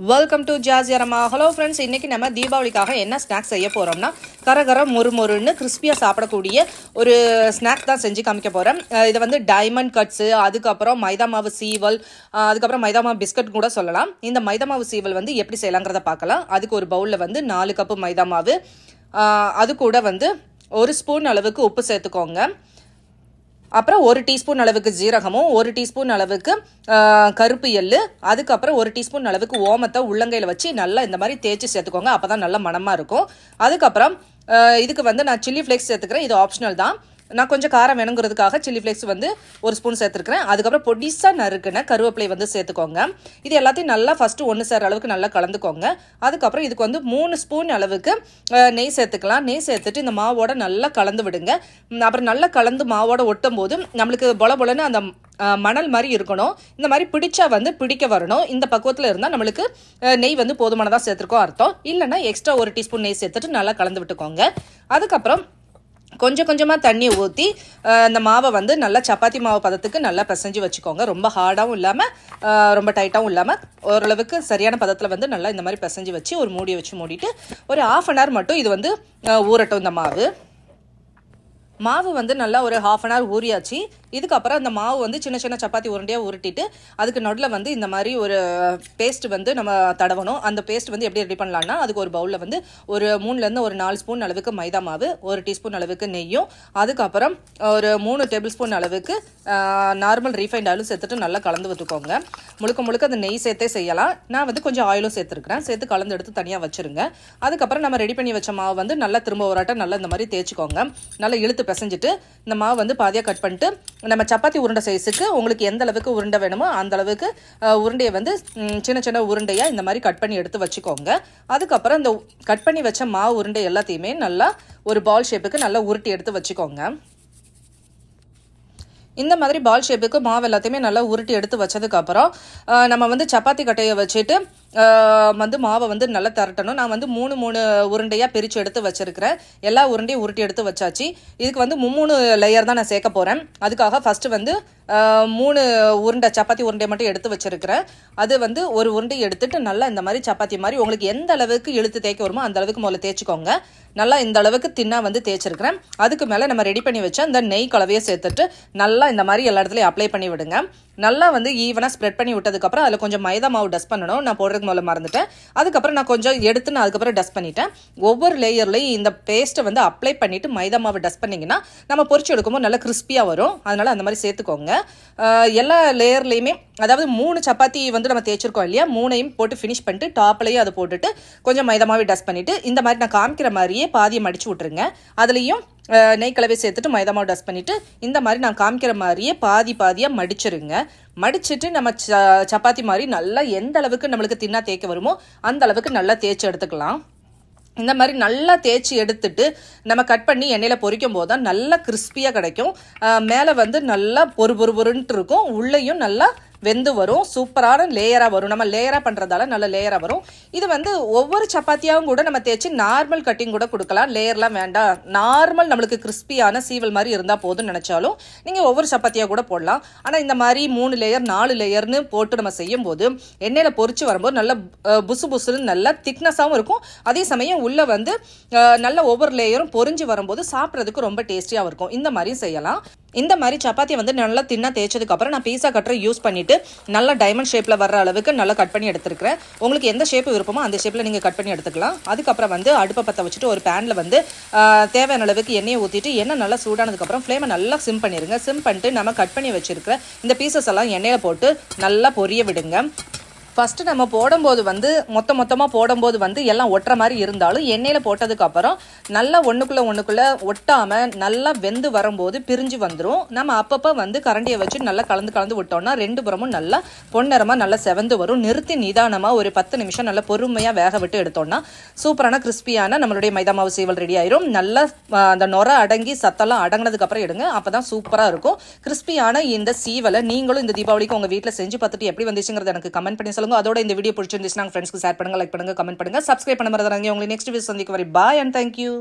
Welcome to ஜாசியரமா. Hello friends, இன்றைக்கி நம்ம தீபாவளிக்காக என்ன ஸ்நாக்ஸ் செய்ய போகிறோம்னா கரகர மொறுன்னு கிறிஸ்பியாக சாப்பிடக்கூடிய ஒரு ஸ்நாக் தான் செஞ்சு காமிக்க போகிறேன். இதை வந்து டைமண்ட் கட்ஸு, அதுக்கப்புறம் மைதா மாவு சீவல், அதுக்கப்புறம் மைதா மாவு பிஸ்கட் கூட சொல்லலாம். இந்த மைதா மாவு சீவல் வந்து எப்படி செய்யலாங்கிறத பார்க்கலாம். அதுக்கு ஒரு பவுலில் வந்து 4 கப்பு மைதா மாவு, அது கூட வந்து 1 ஸ்பூன் அளவுக்கு உப்பு சேர்த்துக்கோங்க. அப்புறம் 1 டீஸ்பூன் அளவுக்கு ஜீரகமும், 1 டீஸ்பூன் அளவுக்கு கருப்பு எள்ளு, அதுக்கப்புறம் 1 டீஸ்பூன் அளவுக்கு ஓமத்தை உள்ளங்கையில் வச்சு நல்லா இந்த மாதிரி தேய்ச்சி சேர்த்துக்கோங்க. அப்போ தான் நல்லா மணமாக இருக்கும். அதுக்கப்புறம் இதுக்கு வந்து நான் சில்லி ஃப்ளேக்ஸ் சேர்த்துக்கிறேன். இது ஆப்ஷனல் தான். நான் கொஞ்சம் காரம் வேணுங்கிறதுக்காக சில்லி ஃப்ளேக்ஸ் வந்து 1 ஸ்பூன் சேர்த்துருக்கிறேன். அதுக்கப்புறம் பொடிசாக நறுக்குன கருவேப்பிலை வந்து சேர்த்துக்கோங்க. இது எல்லாத்தையும் நல்லா ஃபஸ்ட்டு ஒன்று சேர அளவுக்கு நல்லா கலந்துக்கோங்க. அதுக்கப்புறம் இதுக்கு வந்து 3 ஸ்பூன் அளவுக்கு நெய் சேர்த்துக்கலாம். நெய் சேர்த்துட்டு இந்த மாவோட நல்லா கலந்து விடுங்க. அப்புறம் நல்லா கலந்து மாவோட ஒட்டும் போது நம்மளுக்கு பொலன்னு அந்த மணல் மாதிரி இருக்கணும். இந்த மாதிரி பிடிச்சா வந்து பிடிக்க வரணும். இந்த பக்குவத்தில் இருந்தால் நம்மளுக்கு நெய் வந்து போதுமானதாக சேர்த்துருக்கோம் அர்த்தம். இல்லைன்னா எக்ஸ்ட்ரா 1 டீஸ்பூன் நெய் சேர்த்துட்டு நல்லா கலந்து விட்டுக்கோங்க. அதுக்கப்புறம் கொஞ்சம் கொஞ்சமாக தண்ணி ஊற்றி அந்த மாவை வந்து நல்லா சப்பாத்தி மாவு பதத்துக்கு நல்லா பிசைஞ்சு வச்சுக்கோங்க. ரொம்ப ஹார்டாகவும் இல்லாமல் ரொம்ப டைட்டாகவும் இல்லாமல் ஓரளவுக்கு சரியான பதத்தில் வந்து நல்லா இந்த மாதிரி பிசைஞ்சு வச்சு ஒரு மூடியை வச்சு மூடிட்டு ஒரு 1/2 அன் ஹவர் மட்டும் இது வந்து ஊறட்டும். இந்த மாவு வந்து நல்லா ஒரு 1/2 அன் ஹவர் ஊறியாச்சு. இதுக்கப்புறம் அந்த மாவு வந்து சின்ன சின்ன சப்பாத்தி உருண்டையாக உருட்டிட்டு அதுக்கு நடுவில் வந்து இந்த மாதிரி ஒரு பேஸ்ட் வந்து நம்ம தடவணும். அந்த பேஸ்ட் வந்து எப்படி ரெடி பண்ணலான்னா, அதுக்கு ஒரு பவுலில் வந்து ஒரு 3லேருந்து ஒரு 4 ஸ்பூன் அளவுக்கு மைதா மாவு, 1 டீஸ்பூன் அளவுக்கு நெய்யும், அதுக்கப்புறம் ஒரு 3 டேபிள் ஸ்பூன் அளவுக்கு நார்மல் ரீஃபைண்ட் ஆயிலும் சேர்த்துட்டு நல்லா கலந்து விட்டுக்கோங்க. முழுக்க அந்த நெய் சேர்த்தே செய்யலாம். நான் வந்து கொஞ்சம் ஆயிலும் சேர்த்துருக்கிறேன். சேர்த்து கலந்து எடுத்து தனியாக வச்சுருங்க. அதுக்கப்புறம் நம்ம ரெடி பண்ணி வச்ச மாவு வந்து நல்லா திரும்ப ஒரு ஆட்டம் நல்லா இந்த மாதிரி தேய்ச்சிக்கோங்க. நல்லா இழுத்து பிசைஞ்சிட்டு இந்த மாவு வந்து பாதியாக கட் பண்ணிட்டு நம்ம சப்பாத்தி உருண்டை சைஸுக்கு உங்களுக்கு எந்த அளவுக்கு உருண்டை வேணுமோ அந்த அளவுக்கு உருண்டையை வந்து சின்ன சின்ன உருண்டையாக இந்த மாதிரி கட் பண்ணி எடுத்து வச்சுக்கோங்க. அதுக்கப்புறம் இந்த கட் பண்ணி வச்ச மாவு உருண்டை எல்லாத்தையுமே நல்லா ஒரு பால் ஷேப்புக்கு நல்லா உருட்டி எடுத்து வச்சுக்கோங்க. இந்த மாதிரி பால் ஷேப்புக்கு மாவு எல்லாத்தையுமே நல்லா உருட்டி எடுத்து வச்சதுக்கப்புறம் நம்ம வந்து சப்பாத்தி கட்டையை வச்சுட்டு வந்து மாவை வந்து நல்லா திரட்டணும். நான் வந்து 3 உருண்டையாக பிரித்து எடுத்து வச்சுருக்கிறேன். எல்லா உருண்டையும் உருட்டி எடுத்து வச்சாச்சு. இதுக்கு வந்து 3 லேயர் தான் நான் சேர்க்க போகிறேன். அதுக்காக ஃபஸ்ட்டு வந்து 3 உருண்டை சப்பாத்தி உருண்டை மட்டும் எடுத்து வச்சுருக்கிறேன். அது வந்து ஒரு உருண்டை எடுத்துட்டு நல்லா இந்த மாதிரி சப்பாத்தி மாதிரி உங்களுக்கு எந்த அளவுக்கு இழுத்து தேய்க்க வருமோ அந்த அளவுக்கு முதல்ல தேய்ச்சிக்கோங்க. நல்லா இந்த அளவுக்கு தின்னா வந்து தேய்ச்சிருக்கிறேன். அதுக்கு மேலே நம்ம ரெடி பண்ணி வச்சா இந்த நெய் கலவையை சேர்த்துட்டு நல்லா இந்த மாதிரி எல்லா இடத்துலையும் அப்ளை பண்ணி விடுங்க. நல்லா வந்து ஈவனாக ஸ்ப்ரெட் பண்ணி விட்டதுக்கப்புறம் அதில் கொஞ்சம் மைதா மாவு டஸ்ட் பண்ணணும். நான் போடுறதுக்கு முதல்ல மறந்துட்டேன். அதுக்கப்புறம் நான் கொஞ்சம் எடுத்து நான் அதுக்கப்புறம் டஸ்ட் பண்ணிட்டேன். ஒவ்வொரு லேயர்லையும் இந்த பேஸ்ட்டை வந்து அப்ளை பண்ணிவிட்டு மைதா மாவு டஸ்ட் பண்ணிங்கன்னா நம்ம பொரிச்சு எடுக்கும்போது நல்லா கிறிஸ்பியாக வரும். அதனால் அந்த மாதிரி சேர்த்துக்கோங்க. எல்லா லேயர்லையுமே அதாவது 3 சப்பாத்தி வந்து நம்ம தேய்ச்சிருக்கோம் இல்லையா, 3ஐயும் போட்டு ஃபினிஷ் பண்ணிட்டு டாப்லையும் அதை போட்டுட்டு கொஞ்சம் மைதா மாவு டஸ்ட் பண்ணிவிட்டு இந்த மாதிரி நான் காமிக்கிற மாதிரியே பாதியை மடிச்சு விட்ருங்க. அதுலேயும் நெய் கலவை சேர்த்துட்டு மைதா மாவு டஸ்ட் பண்ணிவிட்டு இந்த மாதிரி நான் காமிக்கிற மாதிரியே பாதியாக மடிச்சிருங்க. மடிச்சுட்டு நம்ம சப்பாத்தி மாதிரி நல்லா எந்த அளவுக்கு நம்மளுக்கு தின்னா தேய்க்க வருமோ அந்த அளவுக்கு நல்லா தேய்ச்சி எடுத்துக்கலாம். இந்த மாதிரி நல்லா தேய்ச்சி எடுத்துட்டு நம்ம கட் பண்ணி எண்ணெயில் பொரிக்கும் போது தான் நல்லா கிறிஸ்பியாக கிடைக்கும். மேலே வந்து நல்லா பொறுன்ட்டு இருக்கும், உள்ளேயும் நல்லா வெந்து வரும். சூப்பரான லேயராக வரும். நம்ம லேயராக பண்ணுறதால நல்ல லேயராக வரும். இது வந்து ஒவ்வொரு சப்பாத்தியாகவும் கூட நம்ம தேய்ச்சி நார்மல் கட்டிங் கூட கொடுக்கலாம். லேயர்லாம் வேண்டாம், நார்மல் நம்மளுக்கு கிறிஸ்பியான சீவல் மாதிரி இருந்தால் போதும்னு நினச்சாலும் நீங்கள் ஒவ்வொரு சப்பாத்தியாக கூட போடலாம். ஆனால் இந்த மாதிரி 3 லேயர் 4 லேயர்னு போட்டு நம்ம செய்யும் போது எண்ணெயில் பொரிச்சு வரும்போது நல்ல புசுன்னு நல்லா திக்னஸாகவும் இருக்கும். அதே சமயம் உள்ளே வந்து நல்ல ஒவ்வொரு லேயரும் பொரிஞ்சு வரும்போது சாப்பிட்றதுக்கு ரொம்ப டேஸ்டியாகவும் இருக்கும். இந்த மாதிரியும் செய்யலாம். இந்த மாதிரி சப்பாத்தியை வந்து நல்லா தின்னா தேய்ச்சதுக்கப்புறம் நான் பீஸா கட்டரை யூஸ் பண்ணிவிட்டு நல்லா டைமண்ட் ஷேப்பில் வர்ற அளவுக்கு நல்லா கட் பண்ணி எடுத்துருக்கிறேன். உங்களுக்கு எந்த ஷேப்பு விருப்பமோ அந்த ஷேப்பில் நீங்கள் கட் பண்ணி எடுத்துக்கலாம். அதுக்கப்புறம் வந்து அடுப்பை பற்ற வச்சுட்டு ஒரு பேனில் வந்து தேவையான அளவுக்கு எண்ணெயை ஊற்றிட்டு எண்ணெய் நல்லா சூடானதுக்கப்புறம் ஃப்ளேமை நல்லா சிம் பண்ணிடுங்க. சிம் பண்ணிட்டு நம்ம கட் பண்ணி வச்சுருக்கிற இந்த பீசஸ் எல்லாம் எண்ணெயில் போட்டு நல்லா பொரிய விடுங்க. ஃபஸ்ட்டு நம்ம போடும்போது வந்து மொத்தமாக போடும்போது வந்து எல்லாம் ஒட்டுற மாதிரி இருந்தாலும் எண்ணெயில் போட்டதுக்கப்புறம் நல்லா ஒன்றுக்குள்ளே ஒட்டாமல் நல்லா வெந்து வரும்போது பிரிஞ்சு வந்துடும். நம்ம அப்பப்போ வந்து கரண்டியை வச்சு நல்லா கலந்து விட்டோம்னா 2 புறமும் நல்லா பொன்னிறமாக நல்லா செவந்து வரும். நிறுத்தி நிதானமாக ஒரு 10 நிமிஷம் நல்லா பொறுமையாக வேக விட்டு எடுத்தோம்னா சூப்பரான கிறிஸ்பியான நம்மளுடைய மைதா மாவு சீவல் ரெடி ஆயிரும். நல்லா அந்த நொர அடங்கி சத்தெல்லாம் அடங்கினதுக்கப்புறம் எடுங்க. அப்போ தான் சூப்பராக இருக்கும். கிறிஸ்பியான இந்த சீவலை நீங்களும் இந்த தீபாவளிக்கு உங்கள் வீட்டில் செஞ்சு பார்த்துட்டு எப்படி வந்துச்சுங்கிறத எனக்கு கமெண்ட் பண்ணி சொல்லுங்கள். அதோட இந்த வீடியோ பிடிச்சிருந்துச்சுன்னா ஃப்ரெண்ட்ஸ்க்கு ஷேர் பண்ணுங்க, லைக் பண்ணுங்க, கமெண்ட் பண்ணுங்க, சப்ஸ்கிரைப் பண்ண மறந்துடாதீங்க. உங்களை நெக்ஸ்ட் வீடியோ சந்திக்கும் வரை பாய் அண்ட் தேங்க்யூ.